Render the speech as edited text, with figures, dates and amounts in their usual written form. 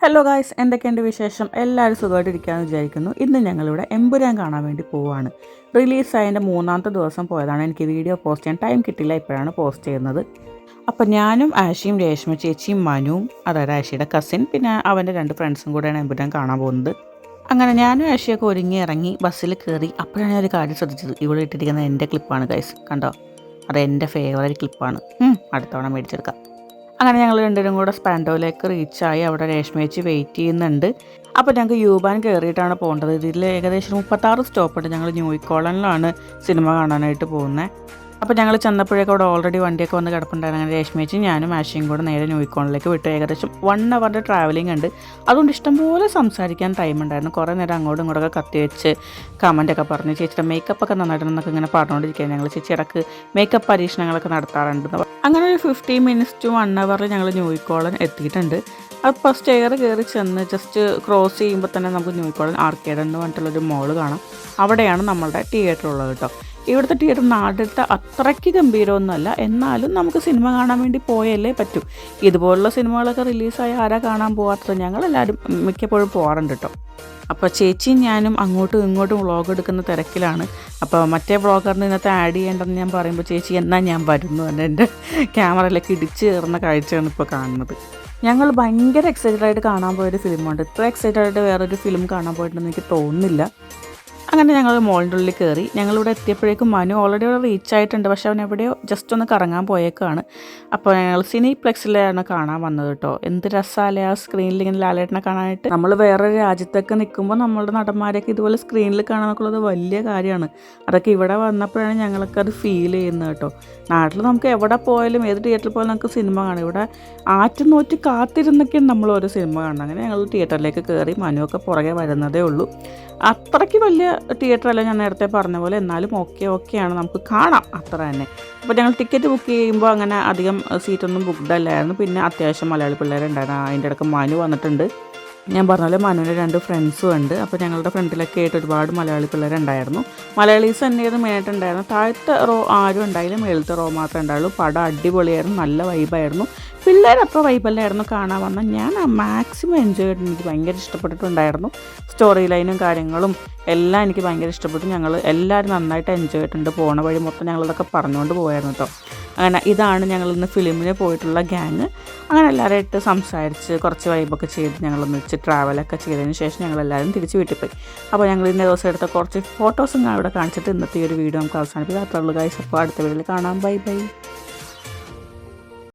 Hello guys, എന്തൊക്കെയുണ്ട് വിശേഷം? എല്ലാവരും സുഖമായിട്ടിരിക്കാമെന്ന് വിചാരിക്കുന്നു. ഇന്ന് ഞങ്ങളിവിടെ എമ്പുരാൻ കാണാൻ വേണ്ടി പോവുകയാണ്. റിലീസായതിൻ്റെ 3ാമത്തെ ദിവസം പോയതാണ്. എനിക്ക് വീഡിയോ പോസ്റ്റ് ചെയ്യാൻ ടൈം കിട്ടില്ല, ഇപ്പോഴാണ് പോസ്റ്റ് ചെയ്യുന്നത്. അപ്പോൾ ഞാനും ആഷിയും രേഷ്മ ചേച്ചിയും മനുവും, അതായത് ആഷിയുടെ കസിൻ, പിന്നെ അവൻ്റെ 2 ഫ്രണ്ട്സും കൂടെയാണ് എമ്പുരാൻ കാണാൻ പോകുന്നത്. അങ്ങനെ ഞാനും ആഷിയൊക്കെ ഒരുങ്ങി ഇറങ്ങി ബസ്സിൽ കയറി. അപ്പോഴാണ് ഞാൻ ഒരു കാര്യം ശ്രദ്ധിച്ചത്. ഇവിടെ ഇട്ടിരിക്കുന്നത് എൻ്റെ ക്ലിപ്പാണ് ഗൈസ്, കണ്ടോ? അത് എൻ്റെ ഫേവറേറ്റ് ക്ലിപ്പാണ്. അടുത്ത തവണ മേടിച്ചെടുക്കാം. അങ്ങനെ ഞങ്ങൾ രണ്ടുപേരും കൂടെ സ്പാൻഡോയിലേക്ക് റീച്ചായി. അവിടെ രേഷ്മേച്ചി വെയിറ്റ് ചെയ്യുന്നുണ്ട്. അപ്പോൾ ഞങ്ങൾക്ക് യൂബാൻ കയറിയിട്ടാണ് പോകേണ്ടത്. ഇതിൽ ഏകദേശം 36 സ്റ്റോപ്പുണ്ട്. ഞങ്ങൾ ന്യൂ കോളനിലാണ് സിനിമ കാണാനായിട്ട് പോകുന്നത്. അപ്പോൾ ഞങ്ങൾ ചെന്നപ്പോഴേക്കും അവിടെ ഓൾറെഡി വണ്ടിയൊക്കെ വന്ന് കിടപ്പുണ്ടായിരുന്നു. അങ്ങനെ രേഷ്മേച്ചി ഞാനും ആശയും കൂടെ നേരെ ന്യൂ കോളനിലേക്ക് വിട്ടു. ഏകദേശം 1 അവറിൻ്റെ ട്രാവലിംഗ് ഉണ്ട്. അതുകൊണ്ട് ഇഷ്ടംപോലെ സംസാരിക്കാൻ ടൈം ഉണ്ടായിരുന്നു. കുറേ നേരം അങ്ങോട്ടും ഇങ്ങോട്ടൊക്കെ കത്തി വെച്ച് കമൻറ്റൊക്കെ പറഞ്ഞ് ചേച്ചിയുടെ മേക്കപ്പൊക്കെ നന്നായിട്ടുണ്ടെന്നൊക്കെ ഇങ്ങനെ പറഞ്ഞുകൊണ്ടിരിക്കുകയാണ്. ഞങ്ങൾ ചേച്ചി ഇടക്ക് മേക്കപ്പ് പരീക്ഷണങ്ങളൊക്കെ നടത്താറുണ്ട്. അങ്ങനെ ഒരു 15 മിനിറ്റ്സ് ടു 1 അവറിൽ ഞങ്ങൾ ന്യൂ കോളൻ എത്തിയിട്ടുണ്ട്. അപ്പോൾ സ്റ്റെയർ കയറി ചെന്ന് ജസ്റ്റ് ക്രോസ് ചെയ്യുമ്പോൾ തന്നെ നമുക്ക് ന്യൂ കോളൻ ആർക്കേഡ് എന്ന് പറഞ്ഞിട്ടുള്ളൊരു മോള് കാണാം. അവിടെയാണ് നമ്മളുടെ തിയേറ്റർ ഉള്ളത് കേട്ടോ. ഇവിടുത്തെ തിയേറ്റർ നാട്ടിലത്തെ അത്രയ്ക്ക് ഗംഭീരമൊന്നുമല്ല, എന്നാലും നമുക്ക് സിനിമ കാണാൻ വേണ്ടി പോയല്ലേ പറ്റൂ. ഇതുപോലുള്ള സിനിമകളൊക്കെ റിലീസായി ആരാ കാണാൻ പോകാത്തത്? ഞങ്ങളെല്ലാവരും മിക്കപ്പോഴും പോകാറുണ്ട് കേട്ടോ. അപ്പോൾ ചേച്ചിയും ഞാനും അങ്ങോട്ടും ഇങ്ങോട്ടും വ്ളോഗ് എടുക്കുന്ന തിരക്കിലാണ്. അപ്പോൾ മറ്റേ വ്ളോഗറിന് ഇന്നത്തെ ആഡ് ചെയ്യേണ്ടെന്ന് ഞാൻ പറയുമ്പോൾ ചേച്ചി എന്നാൽ ഞാൻ വരുന്നു എന്ന് എൻ്റെ ക്യാമറയിലേക്ക് ഇടിച്ച് കയറുന്ന കാഴ്ചയാണ് ഇപ്പോൾ കാണുന്നത്. ഞങ്ങൾ ഭയങ്കര എക്സൈറ്റഡ് ആയിട്ട് കാണാൻ പോയൊരു ഫിലിമുണ്ട്. ഇത്ര എക്സൈറ്റഡ് ആയിട്ട് വേറൊരു ഫിലിം കാണാൻ പോയിട്ടുണ്ടെന്ന് എനിക്ക് തോന്നുന്നില്ല. അങ്ങനെ ഞങ്ങൾ മോളിൻ്റെ ഉള്ളിൽ കയറി. ഞങ്ങളിവിടെ എത്തിയപ്പോഴേക്കും മനു ഓൾറെഡി ഇവിടെ റീച്ച് ആയിട്ടുണ്ട്. പക്ഷേ അവൻ എവിടെയോ ജസ്റ്റ് ഒന്ന് കറങ്ങാൻ പോയേക്കാണ്. അപ്പോൾ ഞങ്ങൾ സിനിപ്ലെക്സിലാണ് കാണാൻ വന്നത് കേട്ടോ. എന്ത് രസമല്ലേ ആ സ്ക്രീനിൽ ഇങ്ങനെ ലാലേട്ടനെ കാണാനായിട്ട്. നമ്മൾ വേറൊരു രാജ്യത്തൊക്കെ നിൽക്കുമ്പോൾ നമ്മളുടെ നടന്മാരെയൊക്കെ ഇതുപോലെ സ്ക്രീനിൽ കാണാനൊക്കെയുള്ളത് വലിയ കാര്യമാണ്. അതൊക്കെ ഇവിടെ വന്നപ്പോഴാണ് ഞങ്ങളൊക്കെ അത് ഫീൽ ചെയ്യുന്നത് കേട്ടോ. നാട്ടിൽ നമുക്ക് എവിടെ പോയാലും ഏത് തിയേറ്ററിൽ പോയാലും നമുക്ക് സിനിമ കാണാം. ഇവിടെ ആറ്റുനോറ്റ് കാത്തിരുന്നൊക്കെയാണ് നമ്മൾ ഓരോ സിനിമ കാണുന്നത്. അങ്ങനെ ഞങ്ങൾ തിയേറ്ററിലേക്ക് കയറി. മനുവൊക്കെ പുറകെ വരുന്നതേ ഉള്ളൂ. അത്രയ്ക്ക് വലിയ തിയേറ്ററല്ല, ഞാൻ നേരത്തെ പറഞ്ഞ പോലെ, എന്നാലും ഓക്കെയാണ്, നമുക്ക് കാണാം അത്ര തന്നെ. അപ്പോൾ ഞങ്ങൾ ടിക്കറ്റ് ബുക്ക് ചെയ്യുമ്പോൾ അങ്ങനെ അധികം സീറ്റൊന്നും ബുക്ക്ഡ് അല്ലായിരുന്നു. പിന്നെ അത്യാവശ്യം മലയാളി പിള്ളേരുണ്ടായിരുന്നു. അതിൻ്റെ ഇടയ്ക്ക് മനു വന്നിട്ടുണ്ട്. ഞാൻ പറഞ്ഞ പോലെ മനുവിൻ്റെ 2 ഫ്രണ്ട്സും ഉണ്ട്. അപ്പോൾ ഞങ്ങളുടെ ഫ്രണ്ടിലൊക്കെ ആയിട്ട് ഒരുപാട് മലയാളി പിള്ളേരുണ്ടായിരുന്നു. മലയാളീസ് തന്നെയായിരുന്നു മെയിനായിട്ടുണ്ടായിരുന്നു. താഴത്തെ റോ ആരും ഉണ്ടായില്ല, മേളത്തെ റോ മാത്രമേ ഉണ്ടായുള്ളൂ. പടം അടിപൊളിയായിരുന്നു, നല്ല വൈബായിരുന്നു. പിള്ളേർ അത്ര വൈബല്ലായിരുന്നു കാണാൻ വന്ന. ഞാൻ മാക്സിമം എൻജോയ് ചെയ്തിട്ട് എനിക്ക് ഭയങ്കര ഇഷ്ടപ്പെട്ടിട്ടുണ്ടായിരുന്നു. സ്റ്റോറി ലൈനും കാര്യങ്ങളും എല്ലാം എനിക്ക് ഭയങ്കര ഇഷ്ടപ്പെട്ടു. ഞങ്ങൾ എല്ലാവരും നന്നായിട്ട് എൻജോയ് ചെയ്തിട്ടുണ്ട്. പോണ വഴി മൊത്തം ഞങ്ങളിതൊക്കെ പറഞ്ഞുകൊണ്ട് പോയായിരുന്നു കേട്ടോ. അങ്ങനെ ഇതാണ് ഞങ്ങൾ ഇന്ന് ഫിലിമിന് പോയിട്ടുള്ള ഗ്യാങ്. അങ്ങനെ എല്ലാവരുമായിട്ട് സംസാരിച്ച് കുറച്ച് വൈബൊക്കെ ചെയ്ത് ഞങ്ങളൊന്ന് വെച്ച് ട്രാവലൊക്കെ ചെയ്തതിന് ശേഷം ഞങ്ങളെല്ലാവരും തിരിച്ച് വീട്ടിൽ പോയി. അപ്പോൾ ഞങ്ങൾ ഇന്ന ദിവസം എടുത്ത കുറച്ച് ഫോട്ടോസും ഇവിടെ കാണിച്ചിട്ട് ഇന്നത്തെ ഈ ഒരു വീഡിയോ നമുക്ക് അവസാനിപ്പിക്കാം. അത്രയുള്ളൂ ഗൈസ്. അപ്പോൾ അടുത്ത വീഡിയോയിൽ കാണാം. ബൈ.